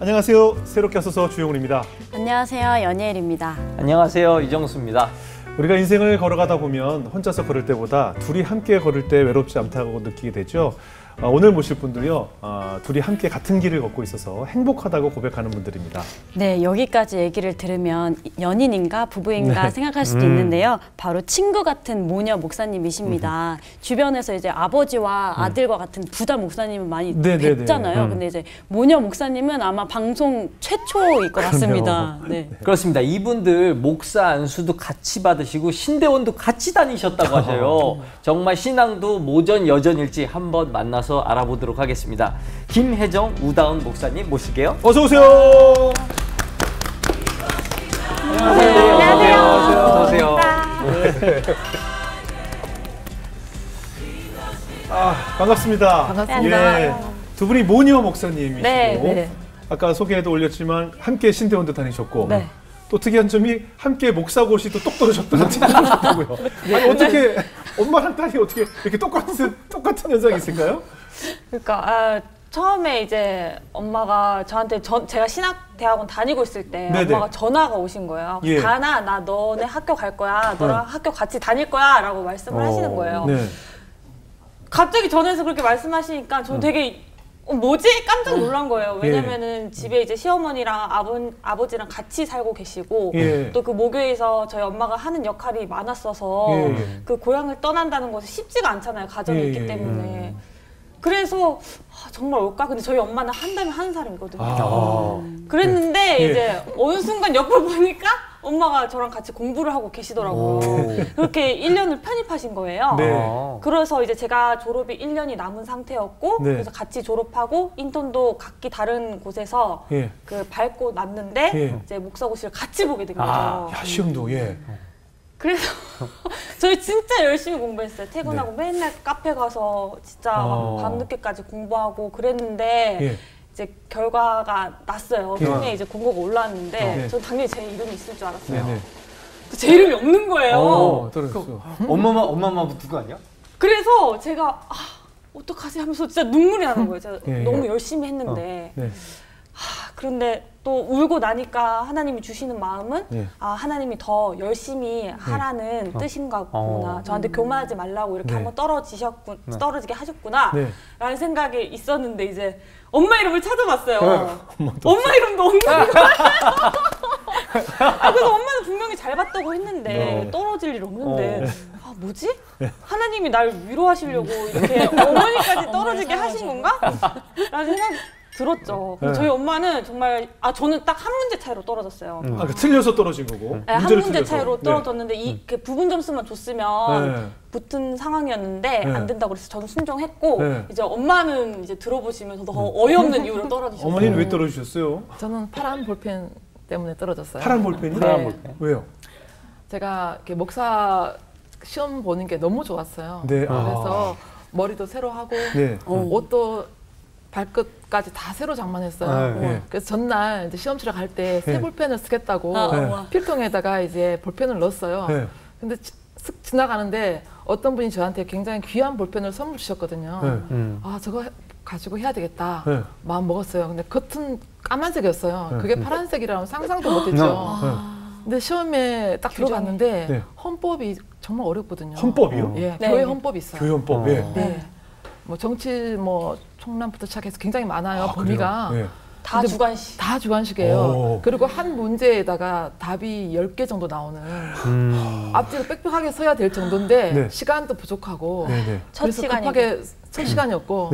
안녕하세요. 새롭게 하소서 주영훈입니다. 안녕하세요. 연예일입니다. 안녕하세요. 이정수입니다. 우리가 인생을 걸어가다 보면 혼자서 걸을 때보다 둘이 함께 걸을 때 외롭지 않다고 느끼게 되죠. 오늘 모실 분들이요. 둘이 함께 같은 길을 걷고 있어서 행복하다고 고백하는 분들입니다. 네, 여기까지 얘기를 들으면 연인인가 부부인가 생각할 수도 있는데요. 바로 친구 같은 모녀 목사님이십니다. 주변에서 이제 아버지와 아들과 같은 부자 목사님은 많이 뵙잖아요. 근데 이제 모녀 목사님은 아마 방송 최초일 것 같습니다. 네. 그렇습니다. 이분들 목사 안수도 같이 받으시고 신대원도 같이 다니셨다고 하셔요. 정말 신앙도 모전 여전일지 한번 만나서 알아보도록 하겠습니다. 김혜정, 우다운 목사님 모실게요. 어서 오세요. 안녕하세요. 어서 오세요. 반갑습니다. 반갑습니다. 예, 두 분이 모녀 목사님이시고 네. 아까 소개에도 올렸지만 함께 신대원도 다니셨고 네. 또 특이한 점이 함께 목사고시도 똑 떨어졌다고요. 아니, 어떻게 엄마랑 딸이 어떻게 이렇게 똑같은 현상이 있을까요? 그러니까 처음에 이제 엄마가 저한테 제가 신학대학원 다니고 있을 때 엄마가 전화가 오신 거예요. 예. 다나 나 너네 학교 갈 거야. 너랑 학교 같이 다닐 거야 라고 말씀을 하시는 거예요. 네. 갑자기 전화해서 그렇게 말씀하시니까 저는 되게 뭐지? 깜짝 놀란 거예요. 왜냐면은 집에 이제 시어머니랑 아버지랑 같이 살고 계시고 또 그 모교에서 저희 엄마가 하는 역할이 많았어서 그 고향을 떠난다는 것이 쉽지가 않잖아요. 가정이 있기 때문에. 그래서 정말 올까? 근데 저희 엄마는 한 달에 한 살이거든요. 그랬는데 이제 어느 순간 옆을 보니까 엄마가 저랑 같이 공부를 하고 계시더라고요. 그렇게 1년을 편입하신 거예요. 그래서 이제 제가 졸업이 1년이 남은 상태였고 그래서 같이 졸업하고 인턴도 각기 다른 곳에서 그 밟고 났는데 이제 목사고시를 같이 보게 된 거죠. 야, 시험도 그래서 저희 진짜 열심히 공부했어요. 퇴근하고 맨날 카페 가서 진짜 밤늦게까지 공부하고 그랬는데 이제 결과가 났어요. 통에 이제 공고가 올라왔는데 저는 당연히 제 이름이 있을 줄 알았어요. 제 이름이 없는 거예요. 엄마만 붙은 거 아니야? 그래서 제가 어떡하지 하면서 진짜 눈물이 나는 거예요. 제가 너무 열심히 했는데. 그런데 또 울고 나니까 하나님이 주시는 마음은 하나님이 더 열심히 하라는 뜻인가 보구나. 저한테 교만하지 말라고 이렇게 한번 떨어지게 하셨구나 라는 생각이 있었는데 이제 엄마 이름을 찾아봤어요. 엄마 이름도 없는 거예요. 그래서 엄마는 분명히 잘 봤다고 했는데 떨어질 일 없는데 뭐지? 하나님이 날 위로하시려고 이렇게 어머니까지 떨어지게 하신 건가? 라는 생각이 들었죠. 저희 엄마는 정말 저는 딱 한 문제 차이로 떨어졌어요. 틀려서 떨어진 거고. 네, 한 문제 차이로 떨어졌는데 그 부분 점수만 줬으면 붙은 상황이었는데 안 된다고 그래서 저는 순종했고 이제 엄마는 이제 들어보시면서 더 어이없는 이유로 떨어지셨어요. 어머니는 왜 떨어지셨어요? 저는 파란 볼펜 때문에 떨어졌어요. 파란 볼펜이? 파란 볼펜. 왜요? 제가 이렇게 목사 시험 보는 게 너무 좋았어요. 그래서 머리도 새로 하고 옷도 발끝까지 다 새로 장만했어요. 그래서 전날 이제 시험치러 갈 때 새 볼펜을 쓰겠다고 필통에다가 이제 볼펜을 넣었어요. 근데 슥 지나가는데 어떤 분이 저한테 굉장히 귀한 볼펜을 선물 주셨거든요. 저거 가지고 해야 되겠다 마음 먹었어요. 근데 겉은 까만색이었어요. 그게 파란색이라면 상상도 못했죠. 근데 시험에 딱 들어갔는데 헌법이 정말 어렵거든요. 헌법이요? 교회 헌법이 있어요. 교회 헌법. 뭐 정치 총론부터 시작해서 굉장히 많아요. 범위가. 다 주관식. 다 주관식이에요. 그리고 한 문제에다가 답이 10개 정도 나오는 앞뒤로 빽빽하게 써야 될 정도인데 시간도 부족하고 그래서 급하게 첫 시간이었고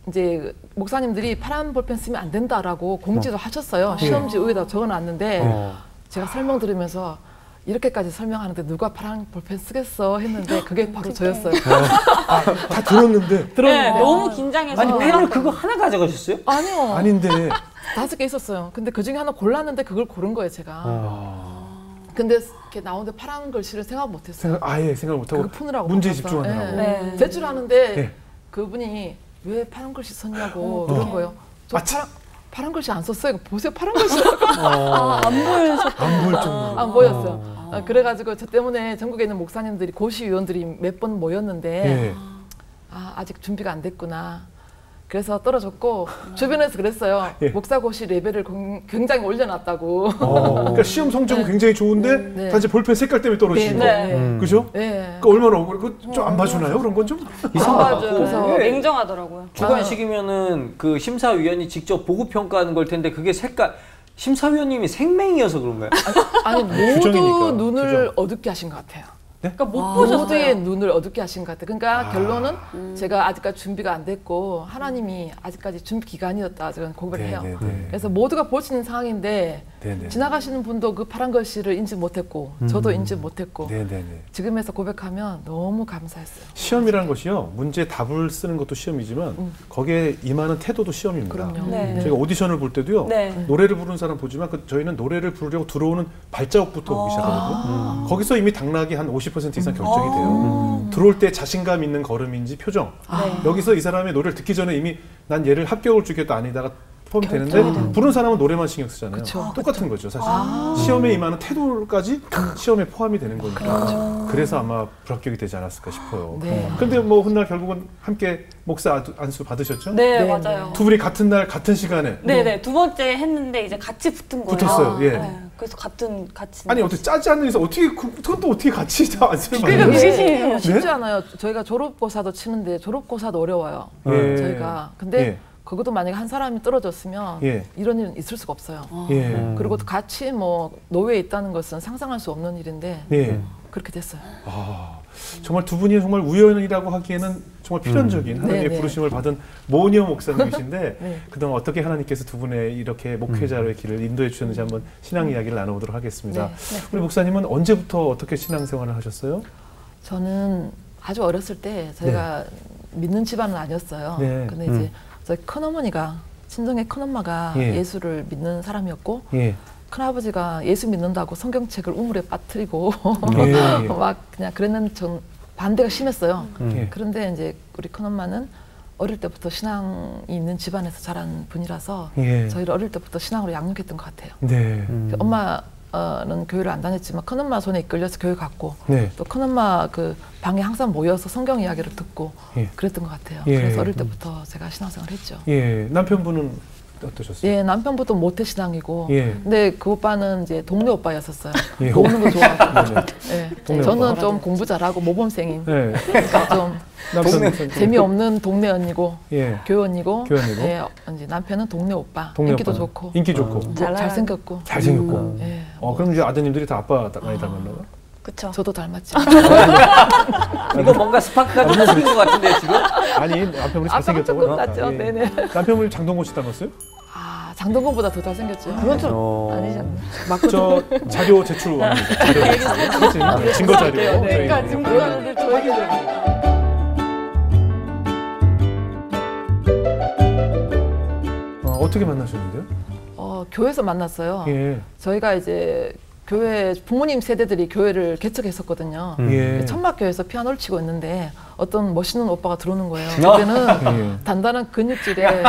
이제 목사님들이 파란 볼펜 쓰면 안 된다라고 공지도 하셨어요. 시험지 위에다 적어놨는데 제가 설명 들으면서 이렇게까지 설명하는데 누가 파란 볼펜 쓰겠어 했는데 그게 바로 저였어요. 다 들었는데? 너무 긴장해서. 아니 펜을 그거 하나 가져가셨어요? 아니요. 아닌데. 5개 있었어요. 근데 그중에 하나 골랐는데 그걸 고른 거예요, 제가. 근데 이렇게 나오는데 파란 글씨를 생각 못했어요. 아예 생각 못하고 푸느라고 문제에 집중하느라고. 제출하는데 그분이 왜 파란 글씨 썼냐고 그런 거예요. 저 파란 글씨 안 썼어요. 보세요, 파란 글씨. 안 보여서 안 보일 정도로. 안 보였어요. 그래가지고 저 때문에 전국에 있는 목사님들이 고시위원들이 몇 번 모였는데 아직 준비가 안 됐구나. 그래서 떨어졌고 주변에서 그랬어요. 예. 목사고시 레벨을 굉장히 올려놨다고. 그러니까 시험 성적은 굉장히 좋은데 단지 볼펜 색깔 때문에 떨어지는 거. 그죠? 네. 그 얼마나 억울해. 좀 안 봐주나요? 그런 건 좀? 이상하고. 그래서 냉정하더라고요. 주관식이면은 그 심사위원이 직접 보고 평가하는 걸 텐데 그게 색깔 심사위원님이 생맹이어서 그런가요? 아니 모두 눈을 어둡게 하신 것 같아요. 네? 그러니까 못 보셨어요. 모두의 눈을 어둡게 하신 것 같아요. 그러니까 결론은 제가 아직까지 준비가 안 됐고 하나님이 아직까지 준비 기간이었다 저는 고백을 해요. 그래서 모두가 볼 수 있는 상황인데 지나가시는 분도 그 파란 글씨를 인지 못했고 저도 인지 못했고 지금에서 고백하면 너무 감사했어요. 시험이라는 것이요. 문제 답을 쓰는 것도 시험이지만 거기에 임하는 태도도 시험입니다. 그럼요. 저희가 오디션을 볼 때도요. 노래를 부르는 사람 보지만 저희는 노래를 부르려고 들어오는 발자국부터 보기 시작하거든요. 거기서 이미 당락이 한 50% 이상 결정이 돼요. 들어올 때 자신감 있는 걸음인지 표정. 여기서 이 사람의 노래를 듣기 전에 이미 난 얘를 합격을 주겠다 아니다가 포함이 되는데 부른 사람은 노래만 신경 쓰잖아요. 똑같은 거죠 사실. 시험에 임하는 태도까지 시험에 포함이 되는 거니까. 그래서 아마 불합격이 되지 않았을까 싶어요. 근데 뭐 훗날 결국은 함께 목사 안수 받으셨죠? 네, 맞아요. 두 분이 같은 날 같은 시간에. 네네. 두 번째 했는데 이제 같이 붙은 거예요. 붙었어요. 예. 네, 그래서 같이. 아니 어떻게 짜지 않는 이상 어떻게 그건 또 어떻게 같이 다 안수를 그러니까 받는 그게 쉽지 않아요. 저희가 졸업고사도 치는데 졸업고사도 어려워요. 저희가. 근데 그것도 만약에 한 사람이 떨어졌으면 이런 일은 있을 수가 없어요. 그리고 또 같이 뭐 노예에 있다는 것은 상상할 수 없는 일인데 그렇게 됐어요. 정말 두 분이 정말 우연이라고 하기에는 정말 필연적인 하나님의 부르심을 받은 모녀 목사님이신데 그동안 어떻게 하나님께서 두 분의 이렇게 목회자로의 길을 인도해 주셨는지 한번 신앙 이야기를 나눠보도록 하겠습니다. 우리 목사님은 언제부터 어떻게 신앙생활을 하셨어요? 저는 아주 어렸을 때 저희가 믿는 집안은 아니었어요. 근데 이제 저희 큰어머니가 친정의 큰엄마가 예수를 믿는 사람이었고 큰아버지가 예수 믿는다고 성경책을 우물에 빠뜨리고 막 그냥 그랬는데 전 반대가 심했어요. 그런데 이제 우리 큰엄마는 어릴 때부터 신앙이 있는 집안에서 자란 분이라서 저희를 어릴 때부터 신앙으로 양육했던 것 같아요. 엄마는 교회를 안 다녔지만 큰엄마 손에 이끌려서 교회 갔고 또 큰엄마 그 방에 항상 모여서 성경 이야기를 듣고 그랬던 것 같아요. 그래서 어릴 때부터 제가 신앙생활을 했죠. 남편분은 어떠셨어요? 남편부터 모태신앙이고 근데 그 오빠는 이제 동네 오빠였었어요. 노는 거 좋아하고 저는 좀 공부 잘하고 모범생인 좀 재미없는 동네 언니고 교원이고 이제 남편은 동네 오빠 인기도 좋고 잘생겼고 그럼 이제 아드님들이 다 아빠 많이 닮았나요? 그쵸. 저도 닮았죠. 이거 뭔가 스파크가 좀 생긴 것 같은데 지금? 아니 남편분이 잘생겼다고. 조금 낫죠. 네네. 남편분이 장동건 씨 닮았어요? 장동건보다 더 잘생겼죠. 그건 좀 아니잖아요. 저 자료 제출 원합니다. 증거 자료. 그러니까 증거자료를 어떻게 만나셨는데요? 교회에서 만났어요. 저희가 이제 교회 부모님 세대들이 교회를 개척했었거든요. 천막교회에서 피아노를 치고 있는데 어떤 멋있는 오빠가 들어오는 거예요. 그때는 단단한 근육질에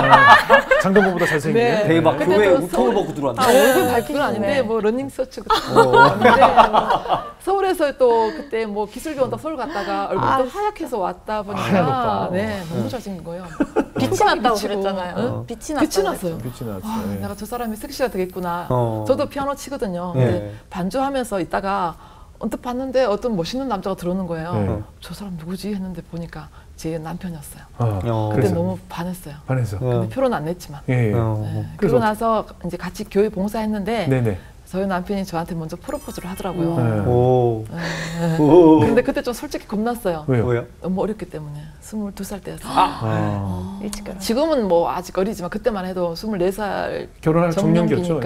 장동건보다 잘생긴. 대박. 교회 우통을 벗고 들어왔네. 얼굴 밝기는 아닌데 뭐 러닝셔츠 같은데 서울에서 또 그때 뭐 기술교원 서울 갔다가 얼굴도 하얗게서 왔다 보니까 너무 잘생긴 거예요. 빛이 났다고 그랬잖아요. 빛이 났어요. 내가 저 사람이 섹시가 되겠구나. 저도 피아노 치거든요. 근데 반주하면서 있다가 언뜻 봤는데 어떤 멋있는 남자가 들어오는 거예요. 저 사람 누구지 했는데 보니까 제 남편이었어요. 그때 그래서? 너무 반했어요. 근데 표로는 안 냈지만. 그러고 나서 이제 같이 교회 봉사했는데 저희 남편이 저한테 먼저 프로포즈를 하더라고요. 근데 그때 좀 솔직히 겁났어요. 왜요? 너무 어렸기 때문에 22살 때였어요. 일찍 지금은 뭐 아직 어리지만 그때만 해도 24살 결혼할 정년기였죠.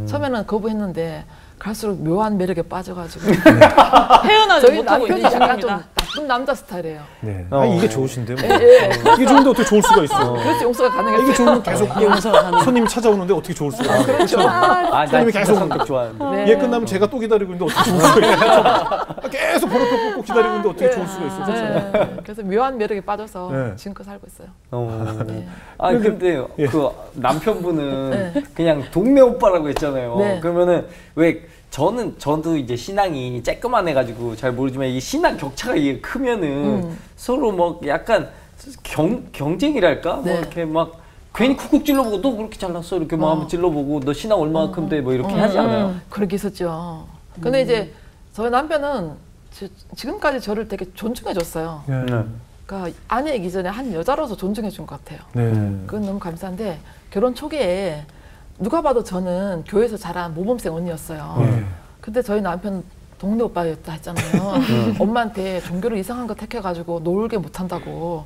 처음에는 거부했는데 갈수록 묘한 매력에 빠져가지고 헤어나지 못하고 남편이 약간 좀 나쁜 남자 스타일이에요. 이게 좋으신데 뭐. 이게 좋은데 어떻게 좋을 수가 있어. 그렇지 용서가 가능해요. 이게 좋으면 계속 손님이 찾아오는데 어떻게 좋을 수가 있어. 그렇죠. 손님이 계속 성격 좋아하는데. 얘 끝나면 제가 또 기다리고 있는데 어떻게 좋을 수가 있어. 계속 번호표 뽑고 기다리고 있는데 어떻게 좋을 수가 있어. 그래서 묘한 매력에 빠져서 지금껏 살고 있어요. 근데 그 남편분은 그냥 동네 오빠라고 했잖아요. 그러면은 왜 저도 이제 신앙이 쬐끄만해가지고 잘 모르지만 이 신앙 격차가 이게 크면은 서로 뭐 약간 경쟁이랄까? 네. 뭐 이렇게 막 괜히 쿡쿡 찔러보고 너 그렇게 잘났어 이렇게 뭐 한번 찔러보고 너 신앙 얼마만큼 돼 뭐 이렇게 하지 않아요? 그렇게 있었죠. 근데 이제 저희 남편은 지금까지 저를 되게 존중해줬어요. 그러니까 아내이기 전에 한 여자로서 존중해준 것 같아요. 그건 너무 감사한데 결혼 초기에 누가 봐도 저는 교회에서 자란 모범생 언니였어요. 근데 저희 남편 동네 오빠였다 했잖아요. 엄마한테 종교를 이상한 거 택해가지고 놀게 못한다고.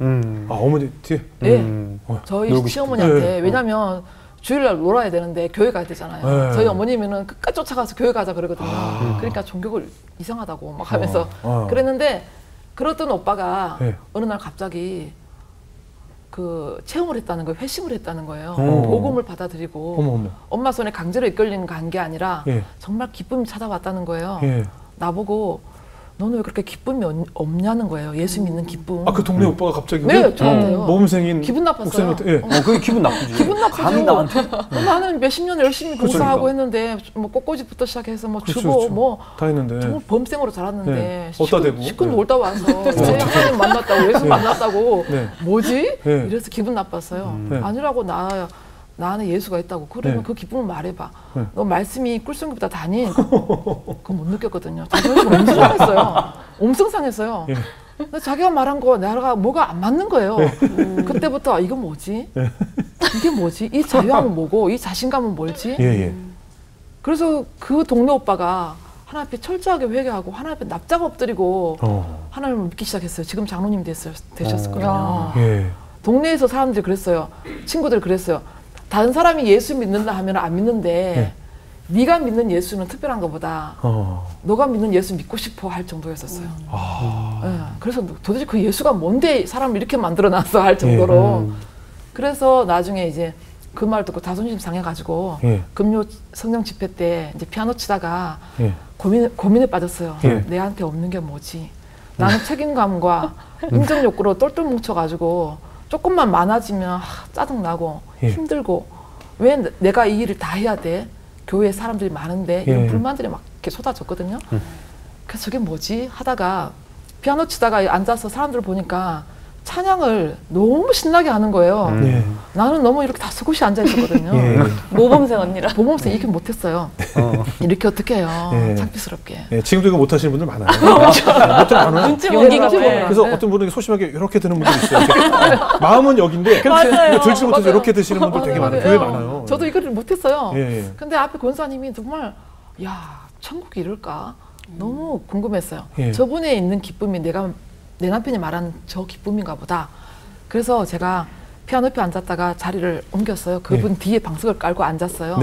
아, 어머니 뒤에? 네. 저희 시어머니한테. 왜냐면 주일날 놀아야 되는데 교회 가야 되잖아요. 저희 어머님은 끝까지 쫓아가서 교회 가자 그러거든요. 그러니까 종교를 이상하다고 막 하면서 그랬는데 그러던 오빠가 어느 날 갑자기 그 체험을 했다는 거예요. 회심을 했다는 거예요. 복음을 받아들이고 엄마 손에 강제로 이끌리는 간 게 아니라 정말 기쁨이 찾아왔다는 거예요. 나보고 너는 왜 그렇게 기쁨이 없냐는 거예요. 예수 믿는 기쁨. 아, 그 동네 오빠가 갑자기? 네, 저한테요. 모범생인 기분 나빴어요. 그게 기분 나쁘지. 기분 나쁘죠. 감히 나한테? 나는 몇십 년 열심히 봉사하고 했는데 뭐 꽃꽂이부터 시작해서 뭐 주보 뭐 다 했는데 정말 범생으로 자랐는데 어디다 대고? 시큰 놀다 와서 하나님 만났다고 예수 만났다고 뭐지? 이래서 기분 나빴어요. 아니라고 나는 예수가 있다고. 그러면 그 기쁨을 말해봐. 너 말씀이 꿀송이보다 다니? 그거 못 느꼈거든요. 자존심 엄청 상했어요. 엄청 상했어요. 근데 자기가 말한 거 내가 뭐가 안 맞는 거예요. 그때부터 이건 뭐지? 이게 뭐지? 이 자유함은 뭐고 이 자신감은 뭘지? 그래서 그 동네 오빠가 하나님 앞에 철저하게 회개하고 하나님 앞에 납작 엎드리고 하나님을 믿기 시작했어요. 지금 장로님 되셨거든요. 동네에서 사람들이 그랬어요. 친구들 그랬어요. 다른 사람이 예수 믿는다 하면 안 믿는데 네가 믿는 예수는 특별한 것보다 너가 믿는 예수 믿고 싶어 할 정도였었어요. 그래서 도대체 그 예수가 뭔데 사람을 이렇게 만들어놨어 할 정도로. 그래서 나중에 이제 그 말 듣고 자존심 상해가지고 금요 성령 집회 때 이제 피아노 치다가 고민에 빠졌어요. 내한테 없는 게 뭐지? 나는 책임감과 인정 욕구로 똘똘 뭉쳐가지고 조금만 많아지면 짜증나고 힘들고 왜 내가 이 일을 다 해야 돼? 교회에 사람들이 많은데 이런 불만들이 막 이렇게 쏟아졌거든요. 그래서 저게 뭐지? 하다가 피아노 치다가 앉아서 사람들을 보니까 찬양을 너무 신나게 하는 거예요. 나는 너무 이렇게 다 스굿이 앉아 있었거든요. 모범생 언니라. 모범생 이렇게 못했어요. 이렇게 어떻게 해요? 창피스럽게. 지금도 이거 못하시는 분들 많아요. 보통 많아요. 눈치 연기가 그래서 어떤 분은 소심하게 이렇게 드는 분들 있어요. 마음은 여기인데 들지 못해서 이렇게 드시는 분들 되게 많아요. 교회 많아요. 저도 이거를 못했어요. 근데 앞에 권사님이 정말 야 천국이 이럴까? 너무 궁금했어요. 저분에 있는 기쁨이 내 남편이 말한 저 기쁨인가 보다. 그래서 제가 피아노 옆에 앉았다가 자리를 옮겼어요. 그분 뒤에 방석을 깔고 앉았어요.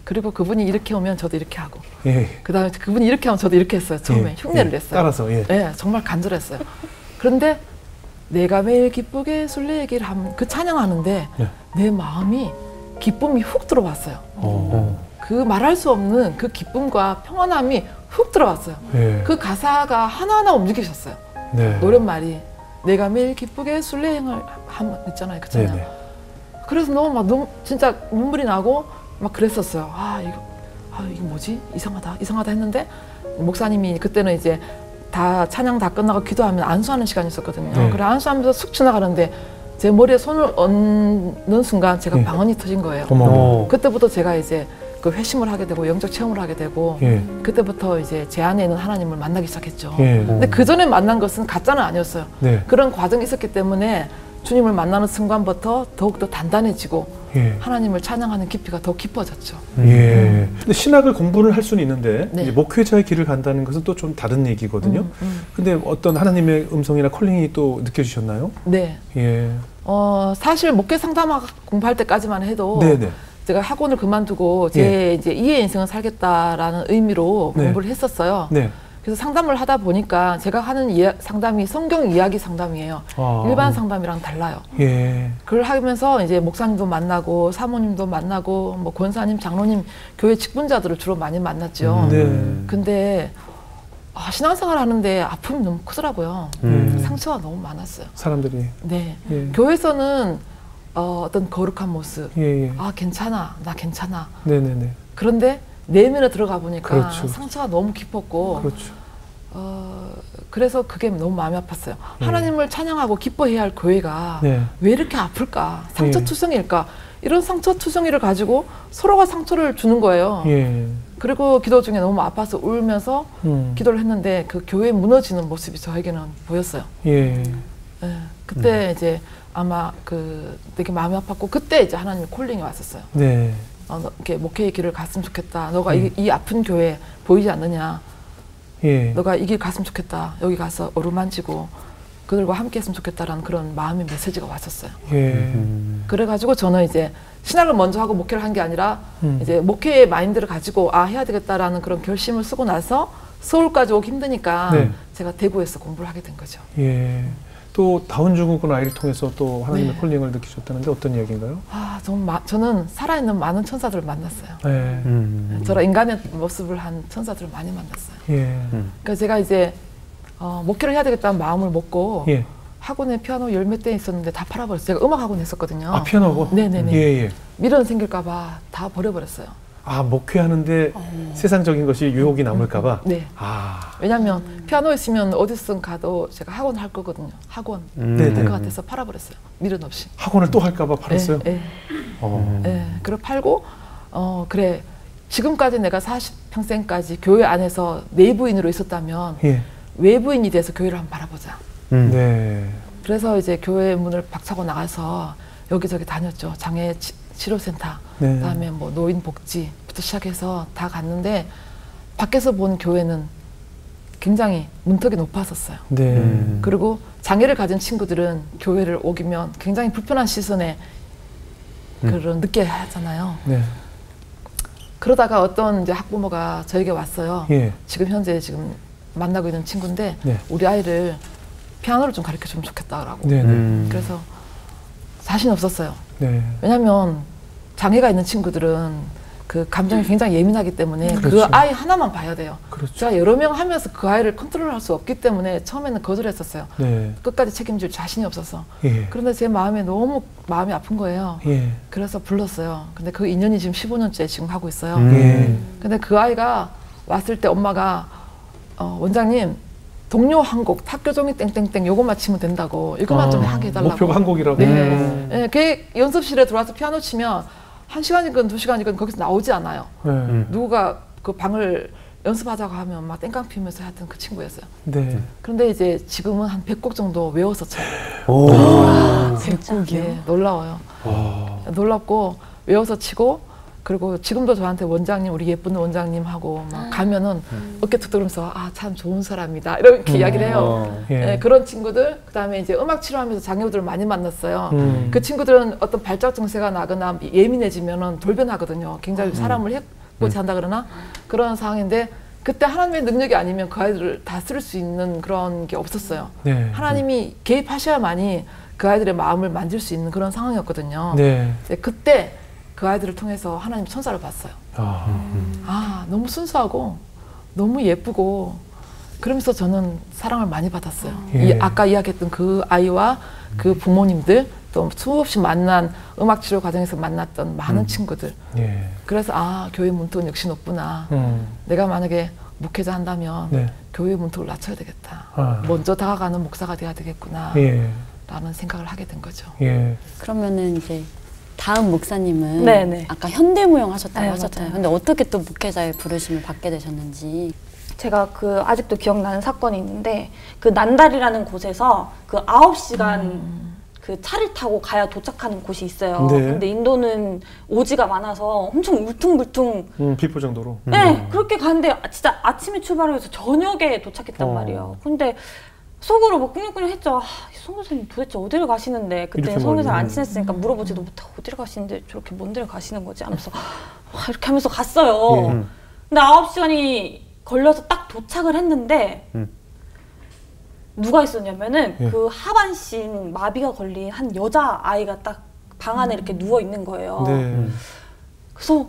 그리고 그분이 이렇게 오면 저도 이렇게 하고 그 다음에 그분이 이렇게 하면 저도 이렇게 했어요. 처음에 흉내를 냈어요. 따라서 정말 간절했어요. 그런데 내가 매일 기쁘게 순례길 하면 그 찬양하는데 내 마음이 기쁨이 훅 들어왔어요. 그 말할 수 없는 그 기쁨과 평안함이 훅 들어왔어요. 그 가사가 하나하나 움직이셨어요. 노랫말이 내가 매일 기쁘게 순례행을 하면 있잖아요. 그 찬양. 그래서 너무 진짜 눈물이 나고 막 그랬었어요. 이거 뭐지? 이상하다 했는데 목사님이 그때는 이제 다 찬양 다 끝나고 기도하면 안수하는 시간이 있었거든요. 그래 안수하면서 쑥 지나가는데 제 머리에 손을 얹는 순간 제가 방언이 터진 거예요. 그때부터 제가 이제 그 회심을 하게 되고 영적 체험을 하게 되고 그때부터 이제 제 안에 있는 하나님을 만나기 시작했죠. 근데 그 전에 만난 것은 가짜는 아니었어요. 그런 과정이 있었기 때문에 주님을 만나는 순간부터 더욱더 단단해지고 하나님을 찬양하는 깊이가 더 깊어졌죠. 근데 신학을 공부를 할 수는 있는데 이제 목회자의 길을 간다는 것은 또 좀 다른 얘기거든요. 근데 어떤 하나님의 음성이나 컬링이 또 느껴지셨나요? 네. 사실 목회 상담학 공부할 때까지만 해도 제가 학원을 그만두고 제 이제 이해 인생을 살겠다라는 의미로 공부를 했었어요. 그래서 상담을 하다 보니까 제가 하는 상담이 성경 이야기 상담이에요. 일반 상담이랑 달라요. 그걸 하면서 이제 목사님도 만나고 사모님도 만나고 뭐 권사님, 장로님, 교회 직분자들을 주로 많이 만났죠. 근데 신앙생활 하는데 아픔이 너무 크더라고요. 상처가 너무 많았어요. 사람들이. 교회에서는 어떤 거룩한 모습. 괜찮아. 나 괜찮아. 그런데 내면에 들어가 보니까 상처가 너무 깊었고 그래서 그게 너무 마음이 아팠어요. 하나님을 찬양하고 기뻐해야 할 교회가 왜 이렇게 아플까? 상처투성이일까? 이런 상처투성이를 가지고 서로가 상처를 주는 거예요. 그리고 기도 중에 너무 아파서 울면서 기도를 했는데 그 교회 무너지는 모습이 저에게는 보였어요. 그때 이제 아마 되게 마음이 아팠고 그때 이제 하나님의 콜링이 왔었어요. 이렇게 목회의 길을 갔으면 좋겠다. 너가 이 아픈 교회 보이지 않느냐? 너가 이 길 갔으면 좋겠다. 여기 가서 어루만지고 그들과 함께 했으면 좋겠다라는 그런 마음의 메시지가 왔었어요. 그래가지고 저는 이제 신학을 먼저 하고 목회를 한 게 아니라 이제 목회의 마인드를 가지고 해야 되겠다라는 그런 결심을 쓰고 나서 서울까지 오기 힘드니까 제가 대구에서 공부를 하게 된 거죠. 또 다운증후군 아이를 통해서 또 하나님의 콜링을 느끼셨다는데 어떤 이야기인가요? 저는 살아있는 많은 천사들을 만났어요. 저랑 인간의 모습을 한 천사들을 많이 만났어요. 그러니까 제가 이제 목회를 해야 되겠다는 마음을 먹고 학원에 피아노 열 몇 대 있었는데 다 팔아버렸어요. 제가 음악 학원 했었거든요. 피아노 학원? 네네네. 미련 생길까 봐 다 버려버렸어요. 목회하는데 세상적인 것이 유혹이 남을까봐? 네. 왜냐면 피아노 있으면 어디서든 가도 제가 학원 할 거거든요. 학원. 될 것 같아서 팔아버렸어요. 미련 없이. 학원을 또 할까봐 팔았어요? 네. 그리고 팔고 그래. 지금까지 내가 40평생까지 교회 안에서 내부인으로 있었다면 외부인이 돼서 교회를 한번 바라보자. 그래서 이제 교회 문을 박차고 나가서 여기저기 다녔죠. 장애 치료센터, 그다음에 뭐 노인복지부터 시작해서 다 갔는데 밖에서 본 교회는 굉장히 문턱이 높았었어요. 그리고 장애를 가진 친구들은 교회를 오기면 굉장히 불편한 시선에 그런 느껴 하잖아요. 그러다가 어떤 이제 학부모가 저에게 왔어요. 지금 현재 만나고 있는 친구인데 우리 아이를 피아노를 좀 가르쳐주면 좋겠다라고. 그래서 자신 없었어요. 왜냐하면 장애가 있는 친구들은 그 감정이 굉장히 예민하기 때문에 그 아이 하나만 봐야 돼요. 제가 여러 명 하면서 그 아이를 컨트롤할 수 없기 때문에 처음에는 거절했었어요. 끝까지 책임질 자신이 없어서. 그런데 제 마음에 너무 마음이 아픈 거예요. 그래서 불렀어요. 근데 그 인연이 지금 15년째 지금 하고 있어요. 근데 그 아이가 왔을 때 엄마가 원장님 동료 한 곡, 학교종이 땡땡땡 요것만 치면 된다고 이것만 좀 하게 해달라고. 목표가 한 곡이라고? 걔 연습실에 들어와서 피아노 치면 1시간이건 2시간이건 거기서 나오지 않아요. 누가 그 방을 연습하자고 하면 막 땡깡 피우면서 하던 그 친구였어요. 그런데 이제 지금은 한 100곡 정도 외워서 쳐요. 100곡이요? 놀라워요. 놀랍고 외워서 치고 그리고 지금도 저한테 원장님, 우리 예쁜 원장님하고 막 가면은 어깨 툭 들으면서 참 좋은 사람이다 이렇게 이야기를 해요. 그런 친구들, 그다음에 이제 음악 치료하면서 장애우들을 많이 만났어요. 그 친구들은 어떤 발작 증세가 나거나 예민해지면은 돌변하거든요. 굉장히 사람을 해코지 한다 그러나 그런 상황인데 그때 하나님의 능력이 아니면 그 아이들을 다 쓸 수 있는 그런 게 없었어요. 하나님이 개입하셔야만이 그 아이들의 마음을 만질 수 있는 그런 상황이었거든요. 그때 그 아이들을 통해서 하나님 천사를 봤어요. 너무 순수하고 너무 예쁘고 그러면서 저는 사랑을 많이 받았어요. 아까 이야기했던 그 아이와 그 부모님들 또 수없이 만난 음악치료 과정에서 만났던 많은 친구들. 그래서 교회 문턱은 역시 높구나. 내가 만약에 목회자 한다면 교회 문턱을 낮춰야 되겠다. 먼저 다가가는 목사가 돼야 되겠구나. 라는 생각을 하게 된 거죠. 그러면은 이제 다음 목사님은 아까 현대무용 하셨다고 하셨잖아요. 근데 어떻게 또 목회자의 부르심을 받게 되셨는지. 제가 아직도 기억나는 사건이 있는데 그 난달이라는 곳에서 9시간 그 차를 타고 가야 도착하는 곳이 있어요. 근데 인도는 오지가 많아서 엄청 울퉁불퉁 비포 정도로. 그렇게 가는데 진짜 아침에 출발해서 저녁에 도착했단 말이에요. 근데 속으로 뭐 꾸녕꾸녕 했죠. 송 교사님 도대체 어디를 가시는데 그때 송 교사를 안 친했으니까 물어보지도 못하고 어디를 가시는데 저렇게 먼 데를 가시는 거지 하면서 이렇게 하면서 갔어요. 근데 9시간이 걸려서 딱 도착을 했는데 누가 있었냐면은 그 하반신 마비가 걸린 한 여자 아이가 딱 방 안에 이렇게 누워 있는 거예요. 그래서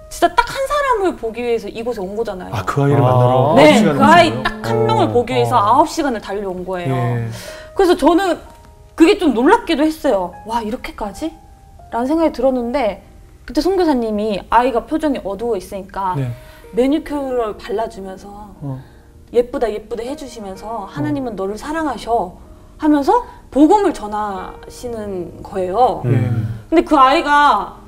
진짜 딱 한 사람을 보기 위해서 이곳에 온 거잖아요. 그 아이를 만나러? 그 아이 딱 한 명을 보기 위해서 9시간을 달려온 거예요. 그래서 저는 그게 좀 놀랍기도 했어요. 와, 이렇게까지? 라는 생각이 들었는데 그때 선교사님이 아이가 표정이 어두워 있으니까 매니큐어를 발라주면서 예쁘다 예쁘다 해주시면서 하나님은 너를 사랑하셔 하면서 복음을 전하시는 거예요. 근데 그 아이가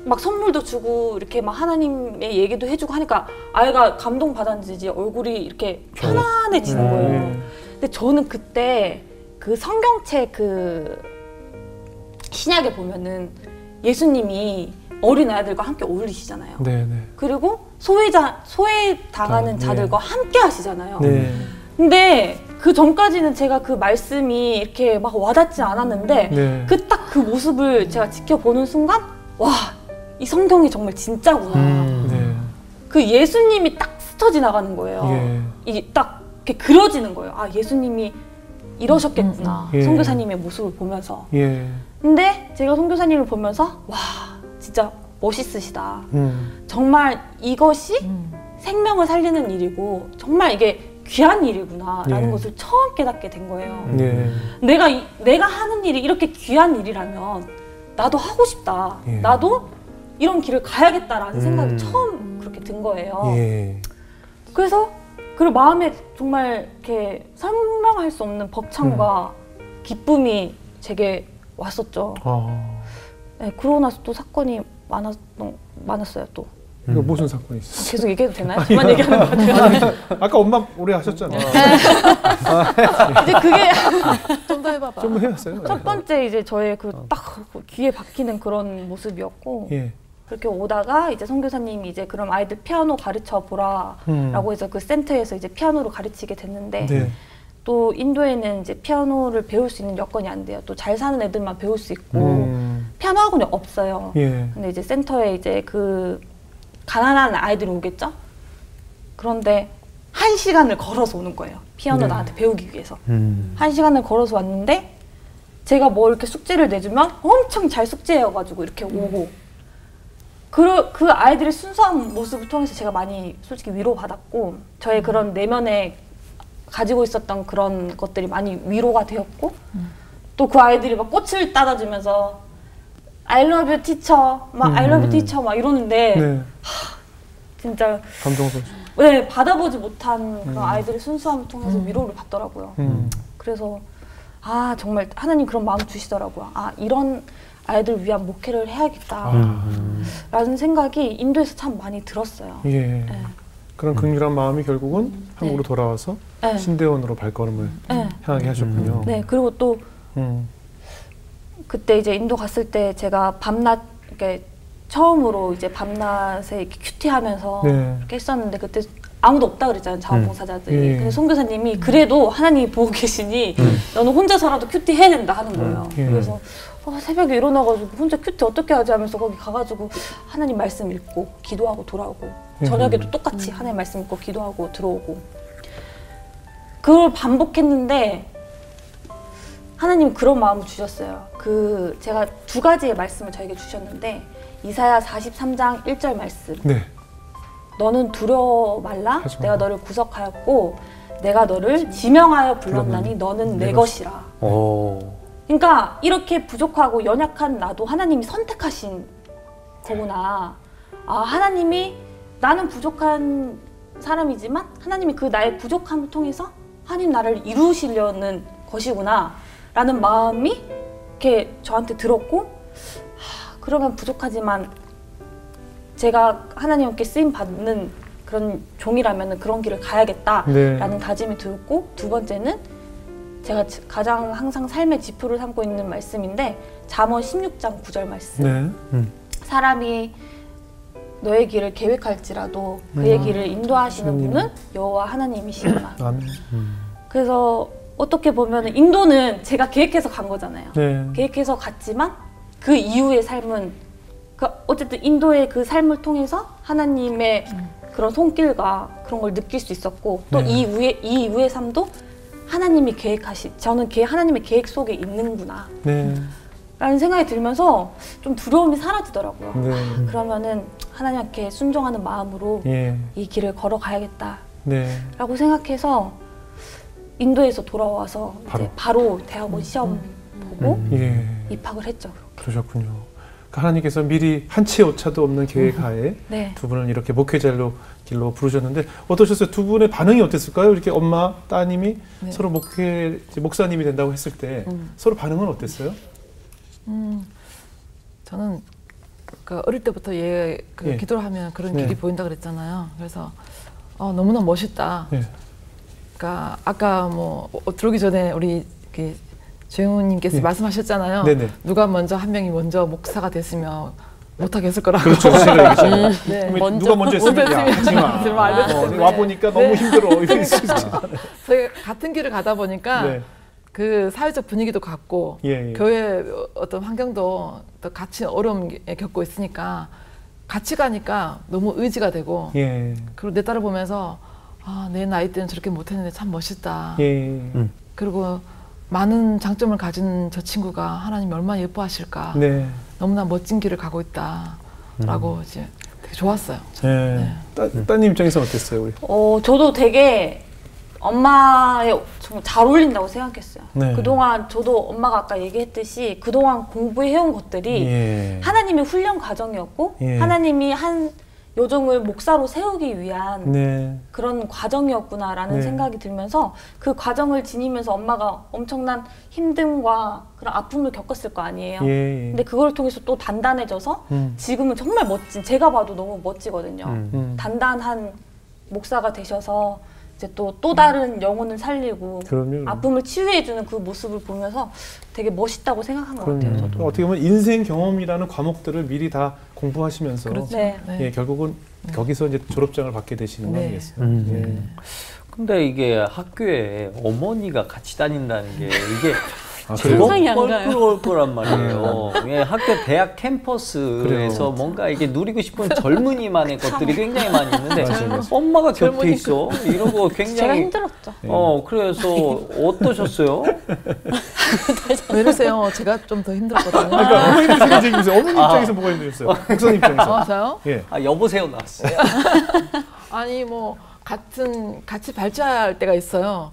막 선물도 주고 이렇게 막 하나님의 얘기도 해주고 하니까 아이가 감동받았는지 얼굴이 이렇게 편안해지는 거예요. 근데 저는 그때 그 성경책 그 신약에 보면은 예수님이 어린아이들과 함께 어울리시잖아요. 그리고 소외당하는 자들과 함께 하시잖아요. 근데 그 전까지는 제가 그 말씀이 이렇게 막 와닿지 않았는데 그 딱 그 모습을 제가 지켜보는 순간 와, 이 성경이 정말 진짜구나. 그 예수님이 딱 스쳐 지나가는 거예요. 이게 딱 이렇게 그려지는 거예요. 아, 예수님이 이러셨겠구나. 선교사님의 모습을 보면서. 근데 제가 선교사님을 보면서 와, 진짜 멋있으시다. 정말 이것이 생명을 살리는 일이고 정말 이게 귀한 일이구나 라는 것을 처음 깨닫게 된 거예요. 내가 하는 일이 이렇게 귀한 일이라면 나도 하고 싶다. 나도 이런 길을 가야겠다라는 생각이 처음 그렇게 든 거예요. 그래서 그 마음에 정말 이렇게 설명할 수 없는 벅참과 기쁨이 제게 왔었죠. 네, 그러고 나서 또 사건이 많았어요 또. 이거 무슨 사건이 있었어요? 계속 얘기해도 되나요? 저만 얘기하는 것 같아요. 아까 엄마 오래 하셨잖아요. 이제 그게 좀 더 해봐봐. 좀 해봤어요. 첫 번째 이제 저의 그 딱 귀에 박히는 그런 모습이었고 그렇게 오다가 이제 선교사님이 이제 그럼 아이들 피아노 가르쳐 보라라고 해서 그 센터에서 이제 피아노를 가르치게 됐는데 또 인도에는 이제 피아노를 배울 수 있는 여건이 안 돼요. 또 잘 사는 애들만 배울 수 있고 피아노 학원이 없어요. 근데 이제 센터에 이제 그 가난한 아이들이 오겠죠? 그런데 1시간을 걸어서 오는 거예요. 피아노 나한테 배우기 위해서. 1시간을 걸어서 왔는데 제가 뭐 이렇게 숙제를 내주면 엄청 잘 숙제해가지고 이렇게 오고 그 아이들의 순수한 모습을 통해서 제가 많이 솔직히 위로받았고 저의 그런 내면에 가지고 있었던 그런 것들이 많이 위로가 되었고 또 그 아이들이 막 꽃을 따다주면서 I love you teacher, 막 I love you teacher 막 이러는데 진짜 감동스러워. 네, 받아보지 못한 그런 아이들의 순수함을 통해서 위로를 받더라고요. 그래서 아 정말 하나님 그런 마음 주시더라고요. 아 이런 아이들 위한 목회를 해야겠다 라는 생각이 인도에서 참 많이 들었어요. 그런 긍휼한 마음이 결국은 한국으로 돌아와서 신대원으로 발걸음을 향하게 하셨군요. 네, 그리고 또 그때 이제 인도 갔을 때 제가 밤낮 이렇게 처음으로 이제 밤낮에 이렇게 큐티하면서 이렇게 했었는데 그때 아무도 없다 그랬잖아요, 자원봉사자들이. 근데 선교사님이 그래도 하나님이 보고 계시니 너는 혼자서라도 큐티 해야 된다 하는 거예요. 그래서 새벽에 일어나가지고 혼자 큐티 어떻게 하지 하면서 거기 가가지고 하나님 말씀 읽고 기도하고 돌아오고 저녁에도 똑같이 하나님 말씀 읽고 기도하고 들어오고 그걸 반복했는데 하나님 그런 마음을 주셨어요. 제가 2가지의 말씀을 저에게 주셨는데 이사야 43장 1절 말씀. 너는 두려워 말라. 내가 너를 구속하였고 내가 너를 지명하여 불렀나니 너는 내 것이라. 그러니까 이렇게 부족하고 연약한 나도 하나님이 선택하신 거구나. 아, 하나님이 나는 부족한 사람이지만 하나님이 그 나의 부족함을 통해서 하나님 나를 이루시려는 것이구나 라는 마음이 이렇게 저한테 들었고 그러면 부족하지만 제가 하나님께 쓰임 받는 그런 종이라면 그런 길을 가야겠다라는 다짐이 들었고 두 번째는 제가 가장 항상 삶의 지표를 삼고 있는 말씀인데 잠언 16장 9절 말씀. 사람이 너의 길을 계획할지라도 그의 길을 인도하시는 분은 여호와 하나님이시구나. 그래서 어떻게 보면 인도는 제가 계획해서 간 거잖아요. 계획해서 갔지만 그 이후의 삶은 어쨌든 인도의 그 삶을 통해서 하나님의 그런 손길과 그런 걸 느낄 수 있었고 또 이 이후의 삶도 하나님이 저는 하나님의 계획 속에 있는구나 라는 생각이 들면서 좀 두려움이 사라지더라고요. 그러면은 하나님께 순종하는 마음으로 이 길을 걸어가야겠다 라고 생각해서 인도에서 돌아와서 바로 대학원 시험 보고 입학을 했죠. 그러셨군요. 하나님께서 미리 한치의 오차도 없는 계획하에 네. 두 분을 이렇게 목회자로 길로 부르셨는데 어떠셨어요? 두 분의 반응이 어땠을까요? 이렇게 엄마, 따님이 네. 서로 목사님이 된다고 했을 때 서로 반응은 어땠어요? 저는 그 어릴 때부터 예. 기도를 하면 그런 길이 보인다 그랬잖아요. 그래서 너무나 멋있다. 그러니까 아까 뭐 들어오기 전에 우리 조영훈님께서 말씀하셨잖아요. 네네. 누가 먼저 한 명이 먼저 목사가 됐으면 못하게 했을 거라고. 그렇죠. 제가 얘기했잖아요. 네. 누가 먼저 했으면 하지마. 와보니까 너무 힘들어. 저희 같은 길을 가다 보니까 그 사회적 분위기도 같고 교회 어떤 환경도 또 같이 어려움 겪고 있으니까 같이 가니까 너무 의지가 되고 그리고 내 딸을 보면서 내 나이 때는 저렇게 못했는데 참 멋있다. 그리고 많은 장점을 가진 저 친구가 하나님이 얼마나 예뻐하실까. 너무나 멋진 길을 가고 있다라고 이제 되게 좋았어요. 따님 입장에서 어땠어요, 우리? 저도 되게 엄마의 정말 잘 어울린다고 생각했어요. 그동안 저도 엄마가 아까 얘기했듯이 그동안 공부해온 것들이 하나님의 훈련 과정이었고 하나님이 한 요정을 목사로 세우기 위한 그런 과정이었구나라는 생각이 들면서 그 과정을 지니면서 엄마가 엄청난 힘듦과 그런 아픔을 겪었을 거 아니에요. 근데 그걸 통해서 또 단단해져서 지금은 정말 멋진, 제가 봐도 너무 멋지거든요. 단단한 목사가 되셔서 이제 또 다른 영혼을 살리고 아픔을 치유해주는 그 모습을 보면서 되게 멋있다고 생각한 것 같아요. 저도. 어떻게 보면 인생 경험이라는 과목들을 미리 다 공부하시면서 그렇죠. 결국은 거기서 이제 졸업장을 받게 되시는 거 아니겠어요? 근데 이게 학교에 어머니가 같이 다닌다는 게 이게 상상이 안 가요. 껄끄러울 거란 말이에요. 학교 대학 캠퍼스에서 뭔가 이게 누리고 싶은 젊은이만의 것들이 굉장히 많이 있는데 엄마가 곁에 있어 이러고 굉장히 제가 힘들었죠. 그래서 어떠셨어요? 왜 이러세요? 제가 좀 더 힘들었거든요. 그러니까 어머니 입장에서 어머니 입장에서 뭐가 힘드셨어요? 목사님 입장에서. 저요? 여보세요 나왔어요. 아니 뭐 같이 발제할 때가 있어요.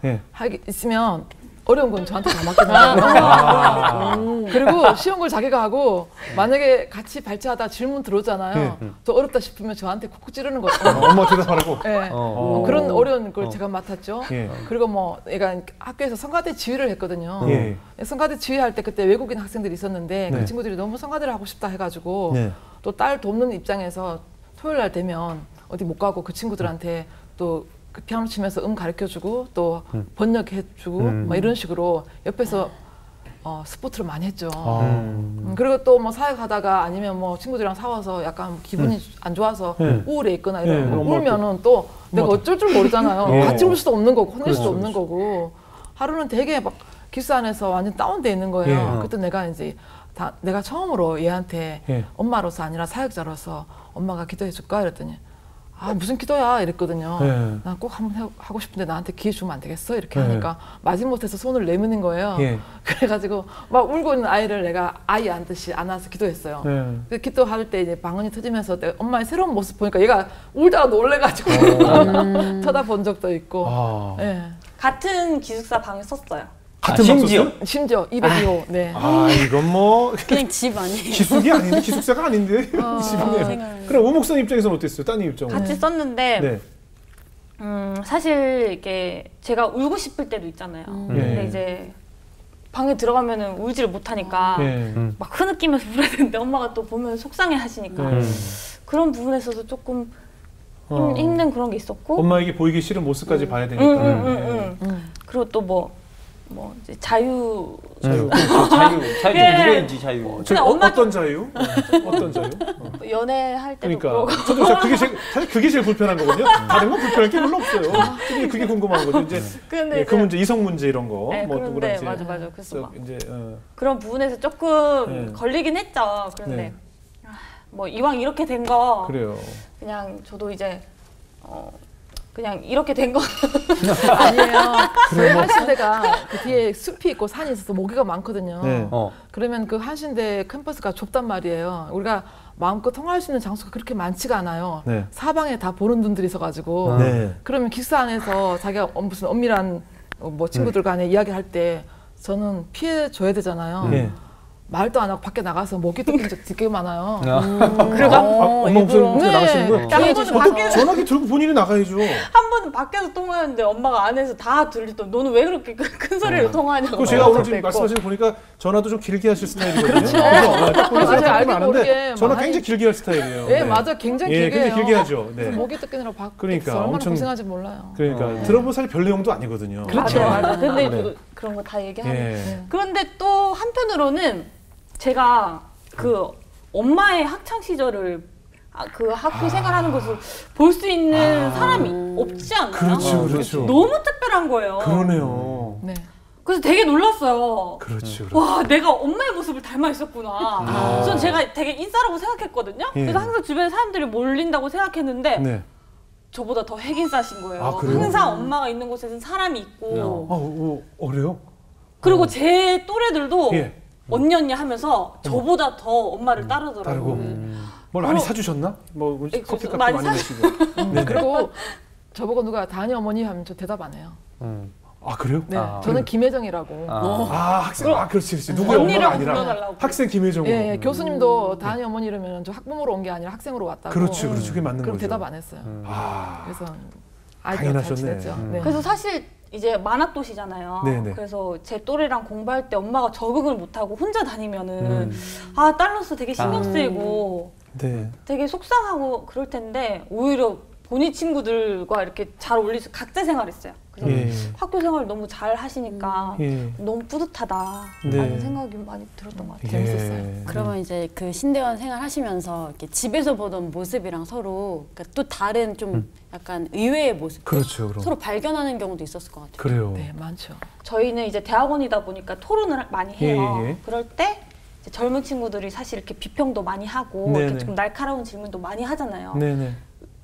있으면 어려운 건 저한테 다 맡기더라고요. 그리고 쉬운 걸 자기가 하고 만약에 같이 발제하다 질문 들어오잖아요. 저 어렵다 싶으면 저한테 쿡쿡 찌르는 거죠. 엄마 대답하라고? 네. 그런 어려운 걸 제가 맡았죠. 그리고 뭐 얘가 학교에서 성가대 지휘를 했거든요. 성가대 지휘할 때 그때 외국인 학생들이 있었는데 그 친구들이 너무 성가대를 하고 싶다 해가지고 또 딸 돕는 입장에서 토요일 날 되면 어디 못 가고 그 친구들한테 또 그 피아노 치면서 가르쳐주고 또 번역해주고 뭐 이런 식으로 옆에서 스포츠를 많이 했죠. 그리고 또 뭐 사역하다가 아니면 뭐 친구들이랑 싸워서 약간 기분이 안 좋아서 우울해 있거나 이러면 울면은 또 내가 어쩔 줄 모르잖아요. 같이 울 수도 없는 거고 혼낼 수도 없는 거고 하루는 되게 막 기숙사 안에서 완전 다운돼 있는 거예요. 그때 내가 이제 내가 처음으로 얘한테 엄마로서 아니라 사역자로서 엄마가 기도해 줄까 이랬더니 무슨 기도야 이랬거든요. 난 꼭 한번 하고 싶은데 나한테 기회 주면 안 되겠어? 이렇게 하니까 마지못해서 손을 내미는 거예요. 그래가지고 막 울고 있는 아이를 내가 아이 안듯이 안아서 기도했어요. 기도할 때 이제 방언이 터지면서 엄마의 새로운 모습 보니까 얘가 울다가 놀래가지고 쳐다본 적도 있고. 같은 기숙사 방을 썼어요. 같은 심지어 202호. 네. 이건 뭐 그냥 집 아니에요. 기숙이 아닌데 기숙사가 아닌데 집이네요. 그럼 우 목사님 입장에서는 어땠어요? 따님 입장은? 같이 썼는데 사실 이게 제가 울고 싶을 때도 있잖아요. 근데 이제 방에 들어가면은 울지를 못하니까 막 흐느끼면서 울어야 되는데 엄마가 또 보면 속상해하시니까 그런 부분에서도 조금 힘든 그런 게 있었고 엄마에게 보이기 싫은 모습까지 봐야 되니까. 그리고 또 뭐 이제 자유 누구인지 자유. 어떤 자유? 어떤 자유? 연애할 때도 그러니까 저도 사실 그게 제일 불편한 거거든요. 다른 건 불편할 게 별로 없어요. 그게 궁금한 거죠. 이제 그 문제, 이성 문제 이런 거. 뭐 누구랑 이제 맞아. 그래서 막 이제 그런 부분에서 조금 걸리긴 했죠. 그런데 뭐 이왕 이렇게 된 거 그래요. 그냥 저도 이제 그냥 이렇게 된 거 아니에요. 저희 한신대가 그 뒤에 숲이 있고 산이 있어서 모기가 많거든요. 그러면 그 한신대 캠퍼스가 좁단 말이에요. 우리가 마음껏 통화할 수 있는 장소가 그렇게 많지가 않아요. 사방에 다 보는 눈들이 있어가지고 그러면 기숙사 안에서 자기가 무슨 엄밀한 뭐 친구들 간에 이야기할 때 저는 피해줘야 되잖아요. 말도 안 하고 밖에 나가서 모기 뜯긴 적 되게 많아요. 그래가 엄마 목소리 네. 나가시는 거예요? 한 번은 밖에서 전화기 들고 본인이 나가야죠. 한 번은 밖에서 통화했는데 엄마가 안에서 다 들리던 너는 왜 그렇게 큰 소리로 통화하냐고. 제가 오늘 지금 말씀하시는 거 보니까 전화도 좀 길게 하실 스타일이거든요. 그렇죠. 그래서 제가 알고 아는데 전화 굉장히 길게 할 스타일이에요. 네, 맞아, 굉장히 길게 굉장히 해요. 길게 하죠. 네. 모기 뜯기느라 밖에서 그러니까 얼마나 엄청 고생하지 몰라요. 그러니까 들어보면 사실 별 내용도 아니거든요. 그렇죠. 맞아. 근데 네. 그런 거 다 얘기하고. 예. 그런데 또 한편으로는 제가 그 엄마의 학창 시절을 그 학교 생활하는 것을 볼 수 있는 사람이 없지 않나요? 그렇죠, 그렇죠. 너무 특별한 거예요. 그러네요. 네. 그래서 되게 놀랐어요. 그렇죠. 와, 내가 엄마의 모습을 닮아 있었구나. 전 제가 되게 인싸라고 생각했거든요. 예. 그래서 항상 주변에 사람들이 몰린다고 생각했는데 네. 저보다 더 핵인싸신 거예요. 아, 그래요? 항상 엄마가 있는 곳에는 사람이 있고. 그래요? 그리고 제 또래들도 예. 언니 하면서 저보다 더 엄마를 따르더라고요. 따르고. 뭘 많이 사주셨나? 뭐 커피값도 많이 내시고. 네. 그리고 저보고 누가 다니 어머니 하면 저 대답 안 해요. 아 그래요? 네, 저는 김혜정이라고. 학생. 그렇지. 누구의 엄마가 아니라 불러달라고. 학생 김혜정으로. 예, 교수님도 다니 어머니 이러면 저 학부모로 온 게 아니라 학생으로 왔다고. 그렇지. 그게 맞는 그럼 거죠. 대답 안 했어요. 그래서 아이디가 잘 당연하셨네. 지냈죠. 네. 그래서 사실 이제 만학도시잖아요. 네네. 그래서 제 또래랑 공부할 때 엄마가 적응을 못하고 혼자 다니면은 딸로서 되게 신경 쓰이고 네. 되게 속상하고 그럴 텐데 오히려 본인 친구들과 이렇게 잘 어울리서 각자 생활했어요. 그래서 예. 학교 생활 너무 잘 하시니까 예. 너무 뿌듯하다라는 생각이 많이 들었던 것 같아요. 재밌었어요. 그러면 이제 그 신대원 생활하시면서 이렇게 집에서 보던 모습이랑 서로 그러니까 또 다른 좀 약간 의외의 모습 그렇죠. 그럼. 서로 발견하는 경우도 있었을 것 같아요. 그래요. 네, 많죠. 저희는 이제 대학원이다 보니까 토론을 많이 해요. 예. 그럴 때 이제 젊은 친구들이 사실 이렇게 비평도 많이 하고 네네. 이렇게 좀 날카로운 질문도 많이 하잖아요. 네네.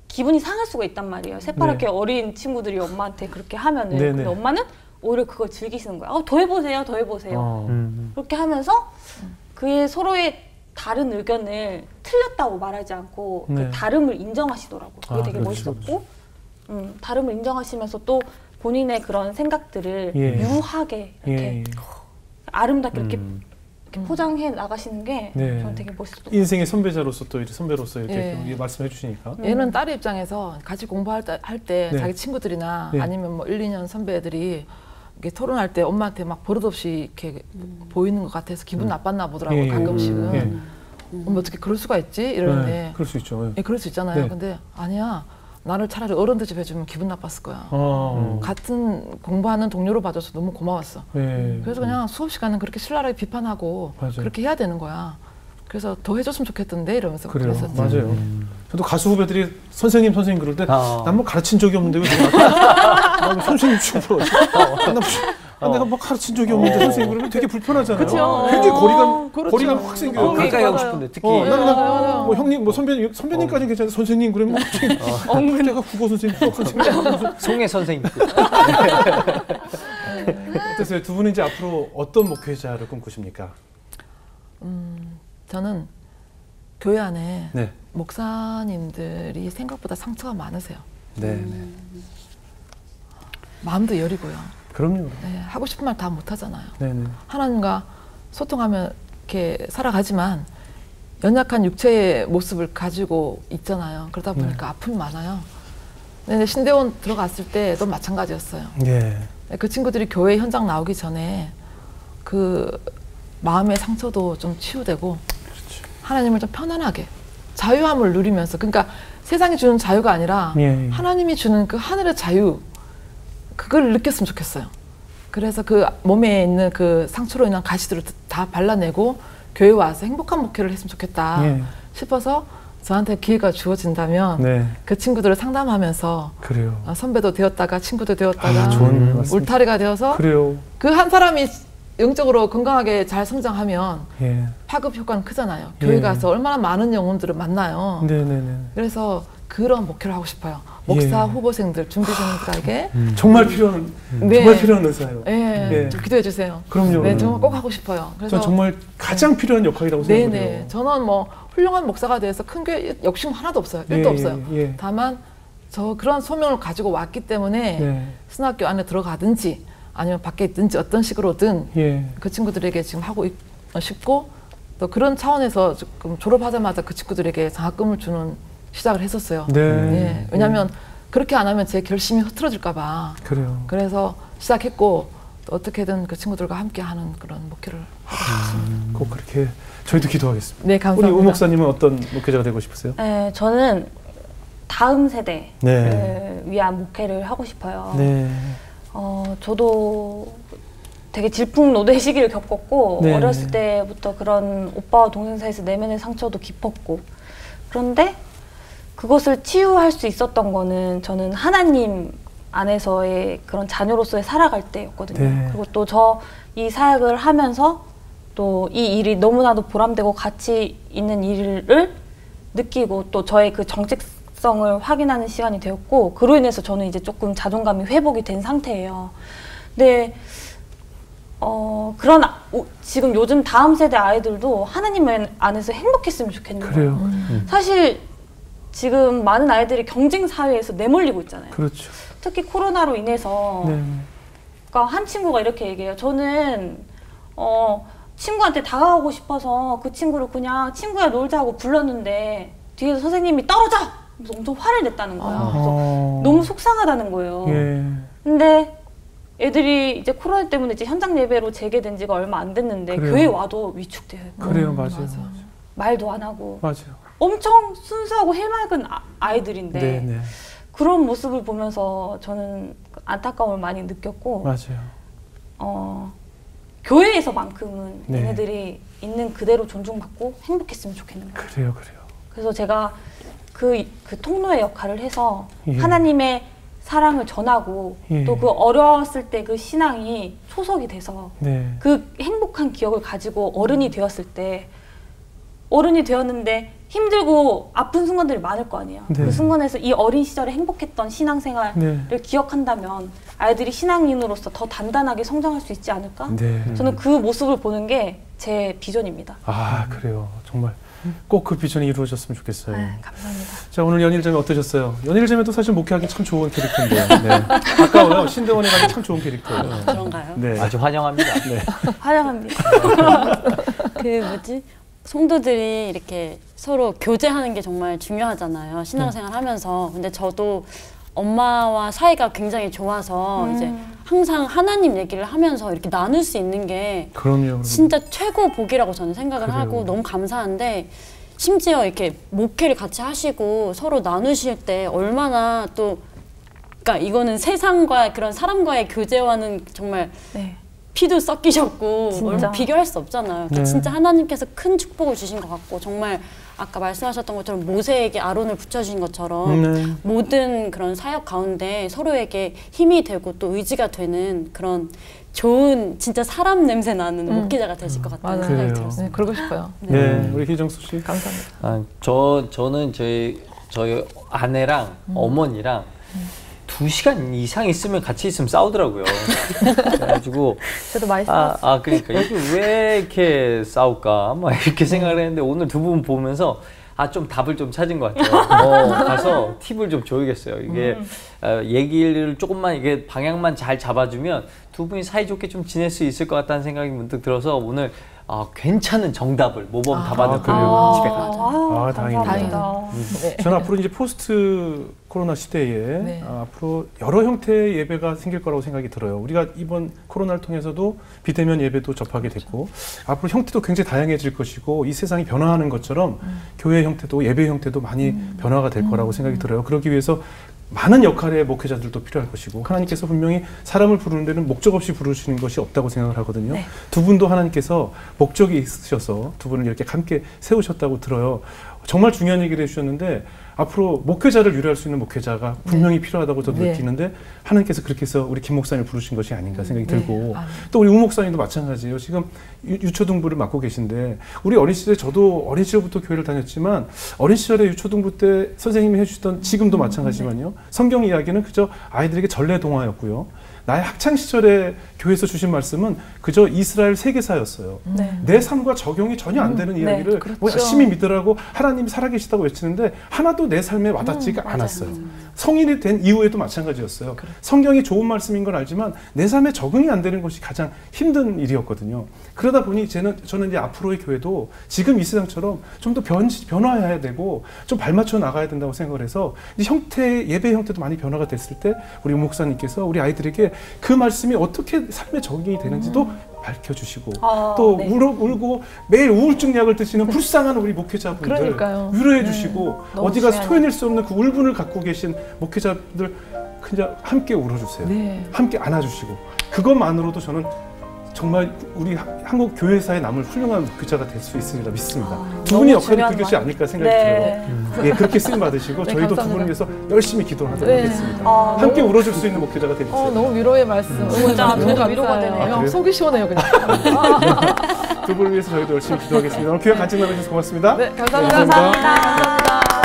기분이 상할 수가 있단 말이에요. 새파랗게 어린 친구들이 엄마한테 그렇게 하면은 네네. 근데 엄마는 오히려 그걸 즐기시는 거예요. 더 해보세요, 더 해보세요. 그렇게 하면서 그의 서로의 다른 의견을 틀렸다고 말하지 않고 네. 그 다름을 인정하시더라고요. 그게 되게 그렇죠, 멋있었고 다름을 인정하시면서 또 본인의 그런 생각들을 예. 유하게 이렇게 예. 아름답게 이렇게 포장해 나가시는 게 네. 저는 되게 멋있었어요. 인생의 선배자로서 또 이렇게 선배로서 이렇게 예. 말씀해 주시니까. 얘는 딸의 입장에서 같이 공부할 때 네. 자기 친구들이나 네. 아니면 뭐 1, 2년 선배들이 이렇게 토론할 때 엄마한테 막 버릇없이 이렇게 보이는 것 같아서 기분 나빴나 보더라고요. 예. 가끔씩은. 어머 어떻게 그럴 수가 있지? 이러는데 네. 그럴 수 있죠. 예, 그럴 수 있잖아요. 네. 근데 아니야. 나를 차라리 어른들 집 해주면 기분 나빴을 거야. 어. 같은 공부하는 동료로 봐줘서 너무 고마웠어. 네. 그래서 그냥 수업 시간은 그렇게 신랄하게 비판하고 맞아요. 그렇게 해야 되는 거야. 그래서 더 해줬으면 좋겠던데 이러면서 그래요. 그랬었지. 맞아요. 저도 가수 후배들이 선생님 그럴 때 난 뭐 가르친 적이 없는데 왜 내가 선생님 취급을 내가 뭐 가르친 적이 없는데 선생님 그러면 되게 불편하잖아요. 그쵸. 굉장히 그렇죠. 거리감 확 생겨요. 가까이 하고 맞아요. 싶은데 특히 나는 뭐 형님, 뭐 선배님까지는 괜찮은데 선생님 그러면 내가 국어 선생님, 수학 선생님. 송혜 선생님. 어떠세요? 두 분은 이제 앞으로 어떤 목회자를 꿈꾸십니까? 저는 교회 안에 네. 목사님들이 생각보다 상처가 많으세요. 네. 마음도 여리고요. 그럼요. 네, 하고 싶은 말 다 못하잖아요. 네네. 하나님과 소통하며 이렇게 살아가지만 연약한 육체의 모습을 가지고 있잖아요. 그러다 보니까 아픔이 많아요. 근데 신대원 들어갔을 때도 마찬가지였어요. 예. 그 친구들이 교회 현장 나오기 전에 그 마음의 상처도 좀 치유되고 하나님을 좀 편안하게 자유함을 누리면서 그러니까 세상이 주는 자유가 아니라 예. 하나님이 주는 그 하늘의 자유 그걸 느꼈으면 좋겠어요. 그래서 그 몸에 있는 그 상처로 인한 가시들을 다 발라내고 교회 와서 행복한 목회를 했으면 좋겠다 싶어서 저한테 기회가 주어진다면 네. 그 친구들을 상담하면서 그래요. 선배도 되었다가 친구도 되었다가 좋은 울타리가 되어서 그래요. 그 한 사람이 영적으로 건강하게 잘 성장하면 예. 파급 효과는 크잖아요. 교회 가서 얼마나 많은 영혼들을 만나요. 네네네. 그래서 그런 목회를 하고 싶어요. 목사 예. 후보생들, 준비생들에게 정말 필요한 네. 정말 필요한 의사예요. 예, 예. 기도해 주세요. 그럼요. 네, 정말 꼭 하고 싶어요. 전 정말 가장 필요한 역할이라고 네네. 생각해요. 저는 뭐 훌륭한 목사가 돼서 큰 교회 욕심 하나도 없어요. 1도 없어요. 예. 다만 저 그런 소명을 가지고 왔기 때문에 네. 신학교 안에 들어가든지 아니면 밖에 있든지 어떤 식으로든 예. 그 친구들에게 지금 하고 싶고 또 그런 차원에서 지금 졸업하자마자 그 친구들에게 장학금을 주는 시작을 했었어요. 네. 예, 왜냐하면 그렇게 안 하면 제 결심이 흐트러질까 봐. 그래요. 그래서 시작했고 또 어떻게든 그 친구들과 함께하는 그런 목표를 하고 있습니다. 꼭 그렇게 저희도 기도하겠습니다. 네, 감사합니다. 우리 우 목사님은 어떤 목회자가 되고 싶으세요? 네, 저는 다음 세대를 네. 위한 목회를 하고 싶어요. 네. 저도 되게 질풍노도의 시기를 겪었고 네. 어렸을 때부터 그런 오빠와 동생 사이에서 내면의 상처도 깊었고 그런데 그것을 치유할 수 있었던 거는 저는 하나님 안에서의 그런 자녀로서의 살아갈 때였거든요. 네. 그리고 또 저 이 사역을 하면서 또 이 일이 너무나도 보람되고 가치 있는 일을 느끼고 또 저의 그 정체성을 확인하는 시간이 되었고 그로 인해서 저는 이제 조금 자존감이 회복이 된 상태예요. 근데 지금 요즘 다음 세대 아이들도 하나님 안에서 행복했으면 좋겠는 거예요. 그래요. 사실 지금 많은 아이들이 경쟁 사회에서 내몰리고 있잖아요. 그렇죠. 특히 코로나로 인해서 네. 그러니까 한 친구가 이렇게 얘기해요. 저는 친구한테 다가가고 싶어서 그 친구를 그냥 친구야 놀자 하고 불렀는데 뒤에서 선생님이 떨어져! 그래서 엄청 화를 냈다는 거예요. 그래서 너무 속상하다는 거예요. 예. 근데 애들이 이제 코로나 때문에 이제 현장 예배로 재개된 지가 얼마 안 됐는데 그래요. 교회 와도 위축돼요. 그래요, 맞아요. 말도 안 하고 맞아요. 엄청 순수하고 해맑은 아이들인데 네, 네. 그런 모습을 보면서 저는 안타까움을 많이 느꼈고 맞아요. 교회에서만큼은 네. 얘네들이 있는 그대로 존중받고 행복했으면 좋겠는 거예요. 그래요. 그래서 제가 그 통로의 역할을 해서 예. 하나님의 사랑을 전하고 예. 또 그 어려웠을 때 그 신앙이 초석이 돼서 네. 그 행복한 기억을 가지고 어른이 되었는데 힘들고 아픈 순간들이 많을 거 아니에요. 네. 그 순간에서 이 어린 시절에 행복했던 신앙생활을 네. 기억한다면 아이들이 신앙인으로서 더 단단하게 성장할 수 있지 않을까? 네. 저는 그 모습을 보는 게 제 비전입니다. 아, 그래요. 정말 꼭 그 비전이 이루어졌으면 좋겠어요. 감사합니다. 자, 오늘 연일점이 어떠셨어요? 연일점에도 사실 목회하기 참 좋은 캐릭터인데요. 네. 아까워요. 신대원에 가기 참 좋은 캐릭터예요. 그런가요? 네. 아주 환영합니다. 네. 환영합니다. 성도들이 이렇게 서로 교제하는 게 정말 중요하잖아요. 신앙생활 하면서. 근데 저도 엄마와 사이가 굉장히 좋아서 이제 항상 하나님 얘기를 하면서 이렇게 나눌 수 있는 게 그럼요. 진짜 최고 복이라고 저는 생각을 그래요. 하고 너무 감사한데 심지어 이렇게 목회를 같이 하시고 서로 나누실 때 얼마나 또 그러니까 이거는 세상과 그런 사람과의 교제와는 정말 피도 섞이셨고 얼마 비교할 수 없잖아요. 네. 진짜 하나님께서 큰 축복을 주신 것 같고 정말 아까 말씀하셨던 것처럼 모세에게 아론을 붙여주신 것처럼 모든 그런 사역 가운데 서로에게 힘이 되고 또 의지가 되는 그런 좋은 진짜 사람 냄새 나는 목회자가 되실 것 같다는 생각이 들었어요. 네, 그러고 싶어요. 네, 우리 희정수 씨. 감사합니다. 저는 저희 아내랑 어머니랑 2시간 이상 있으면 같이 있으면 싸우더라고요. 그래가지고 저도 많이 싸웠어요. 그러니까 이게 왜 이렇게 싸울까? 막 이렇게 생각을 했는데 오늘 두 분 보면서 좀 답을 좀 찾은 것 같아요. 가서 팁을 좀 줘야겠어요. 이게 얘기를 조금만 이게 방향만 잘 잡아주면 두 분이 사이좋게 좀 지낼 수 있을 것 같다는 생각이 문득 들어서 오늘 괜찮은 정답을 모범 답안을 들고 집에 가자. 다행이다. 저는 앞으로 이제 포스트 코로나 시대에 앞으로 여러 형태의 예배가 생길 거라고 생각이 들어요. 우리가 이번 코로나를 통해서도 비대면 예배도 접하게 됐고 앞으로 형태도 굉장히 다양해질 것이고 이 세상이 변화하는 것처럼 교회 형태도 예배 형태도 많이 변화가 될 거라고 생각이 들어요. 그러기 위해서 많은 역할의 목회자들도 필요할 것이고 하나님께서 분명히 사람을 부르는 데는 목적 없이 부르시는 것이 없다고 생각을 하거든요. 두 분도 하나님께서 목적이 있으셔서 두 분을 이렇게 함께 세우셨다고 들어요. 정말 중요한 얘기를 해주셨는데 앞으로 목회자를 유래할 수 있는 목회자가 분명히 필요하다고 저도 느끼는데 하나님께서 그렇게 해서 우리 김 목사님을 부르신 것이 아닌가 생각이 들고 또 우리 우 목사님도 마찬가지예요. 지금 유초등부를 맡고 계신데 우리 어린 시절에 저도 어린 시절부터 교회를 다녔지만 어린 시절에 유초등부 때 선생님이 해주시던 지금도 마찬가지지만요. 성경 이야기는 그저 아이들에게 전래 동화였고요. 나의 학창 시절에 교회에서 주신 말씀은 그저 이스라엘 세계사였어요. 내 삶과 적용이 전혀 안 되는 이야기를 그렇죠. 뭐 열심히 믿으라고 하나님이 살아계시다고 외치는데 하나도 내 삶에 와닿지가 않았어요. 성인이 된 이후에도 마찬가지였어요. 성경이 좋은 말씀인 건 알지만 내 삶에 적응이 안 되는 것이 가장 힘든 일이었거든요. 그러다 보니 저는 이제 앞으로의 교회도 지금 이 세상처럼 좀 더 변화해야 되고 좀 발맞춰 나가야 된다고 생각을 해서 예배 형태도 많이 변화가 됐을 때 우리 목사님께서 우리 아이들에게 그 말씀이 어떻게 삶에 적용이 되는지도 밝혀주시고 또 울고 매일 우울증 약을 드시는 불쌍한 우리 목회자분들 위로해 주시고 어디 가서 토해낼 수 없는 그 울분을 갖고 계신 목회자분들 그냥 함께 울어주세요. 함께 안아주시고 그것만으로도 저는 정말 우리 한국 교회사에 남을 훌륭한 목회자가 될 수 있으리라 믿습니다. 두 분의 역할이 그것이 아닐까 생각이 들어요. 예, 그렇게 쓰임 받으시고 저희도 두 분을 위해서 열심히 기도하도록 하겠습니다. 함께 울어줄 수 있는 목회자가 되주세요. 너무 위로의 말씀. 진짜 너무 위로가 되네요. 속이 시원해요 그냥. 두 분을 위해서 저희도 열심히 기도하겠습니다. 오늘 귀한 간증 나눠주셔서 고맙습니다. 네, 감사합니다. 감사합니다.